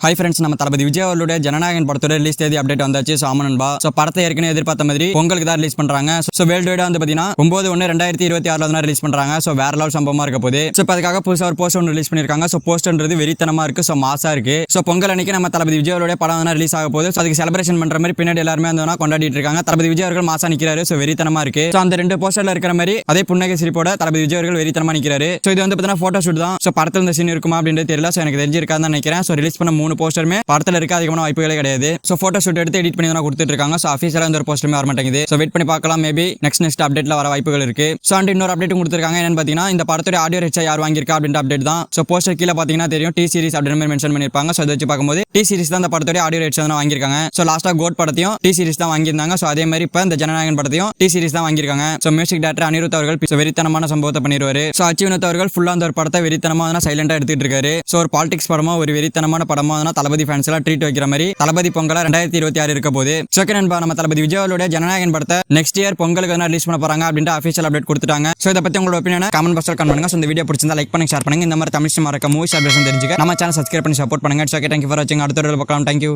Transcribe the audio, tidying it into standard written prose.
Hi friends, நம்ம தளபதி விஜய் அவர்களுடைய ஜனநாயகன் படத்தோட ரிலீஸ் தேதி அப்டேட் வந்தாச்சு. ஸோ ஆமனன்பா படத்தை ஏற்கனவே எதிர்பார்த்த மாதிரி பொங்கலுக்கு தான் ரிலீஸ் பண்றாங்க. ஸோ வேர்ல்டு வைடா வந்து பார்த்தீங்கன்னா 9/1/2026 தான் ரிலீஸ் பண்றாங்க. ஸோ வேற லெவல் சம்பவமா இருக்க போது. ஸோ அதுக்காக புதுசாக ஒரு போஸ்டர் ஒன்று ரிலீஸ் பண்ணிருக்காங்க. ஸோ போஸ்டர்ன்றது வெறித்தனமா இருக்கு. ஸோ மாசா இருக்கு. ஸோ பொங்கல் அன்னைக்கு நம்ம தளபதி விஜய் அவருடைய படம் தான் ரிலீஸ் ஆக போகுது. ஸோ அதுக்கு செலிப்ரேஷன் பண்ற மாதிரி பின்னாடி எல்லாருமே வந்து கொண்டாடிட்டு இருக்காங்க. தளபதி விஜய் அவர்கள் மாசா நிக்கிறாரு. ஸோ வெறித்தனமா இருக்கு. ஸோ அந்த ரெண்டு போஸ்டர்ல இருக்கிற மாதிரி அதே புன்னகை சிரிப்போட தளபதி விஜய் அவர்கள் வெறித்தனமா நிக்கிறாரு. ஸோ இது வந்து பார்த்தீங்கன்னா போட்டோ ஷூட் தான். ஸோ படத்துல இந்த சீன் இருக்குமா அப்படின்றது தெரியல. ஸோ எனக்கு தெரிஞ்சிருக்காதுன்னு நினைக்கிறேன். ஸோ ரிலீஸ் பண்ண 3 போஸ்டருமே இருக்க அதிகமான வாய்ப்புகளே கிடையாது. சோ போட்டோ ஷூட் எடுத்து எடிட் பண்ணி தான் கொடுத்துட்டு இருக்காங்க. சோ ஆபீஷியலா இந்த ஒரு போஸ்டருமே வர மாட்டேங்குது. சோ வெயிட் பண்ணி பார்க்கலாம். மேபி நெக்ஸ்ட் அப்டேட்ல வர வாய்ப்புகள் இருக்கு. சோ அண்ட் இன்னொரு அப்டேட்டும் கொடுத்திருக்காங்க. என்னன்னு பாத்தீங்கன்னா இந்த படத்தோட ஆடியோ ரைட்ஸ் யார் வாங்கியிருக்கா அப்படின்ற அப்டேட் தான். சோ போஸ்டர் கீழ பாத்தீங்கன்னா தெரியும் டி சீரிஸ் அப்படின்னு மென்ஷன் பண்ணிருப்பாங்க. சோ அதை வச்சு பார்க்கும்போது டி சீரிஸ் தான் இந்த படத்தோட ஆடியோ ரைட்ஸ் தான் வாங்கியிருக்காங்க. சோ லாஸ்டா கோட் படத்தையும் டி சீரிஸ் தான் வாங்கியிருந்தாங்க. சோ அதே மாதிரி இப்ப இந்த ஜனநாயகன் படத்தையும் டி சீரிஸ் தான் வாங்கியிருக்காங்க. சோ மியூசிக் டைரக்டர் அனிருத் அவர்கள் வெறித்தனமான சம்பவத்தை பண்ணிடுவாரு. சோ அச்சுவினத் அவர்கள் ஃபுல்லா அந்த ஒரு படத்தை வெறித்தனமா சைலண்டா எடுத்துட்டு இருக்காரு. சோ ஒரு பாலிடிக்ஸ் படமா ஒரு வெறித்தனமான படமா தளபதி ஃபேன்ஸ் எல்லாம் ட்ரீட் வைக்கிற மாதிரி தளபதி பொங்கலா 2026 இருக்க போது. செகண்ட் நம்ம தளபதி விஜய் அவர்களுடைய ஜனநாயகன் படத்தை நெக்ஸ்ட் இயர் பொங்கலுக்கு ரிலீஸ் பண்ண போறாங்க அப்படின்ற ஆஃபிஷியல் அப்டேட் கொடுத்துட்டாங்க. சோ இதை பத்தி உங்களோட ஒப்பீனியனை கமெண்ட் பாக்ஸ்ல கமெண்ட் பண்ணுங்க. சோ இந்த வீடியோ பிடிச்சிருந்தா லைக் பண்ணுங்க, ஷேர் பண்ணுங்க. இந்த மாதிரி தமிழ் சினிமா இருக்க மூவிஸ் அப்டேட்ஸ் தெரிஞ்சுக்க நம்ம சேனல் சப்ஸ்கிரைப் பண்ணி சப்போர்ட் பண்ணுங்க. ஓகே, தேங்க்யூ ஃபார் வாட்சிங். அடுத்த வீடியோல பார்க்கலாம். தேங்க்யூ.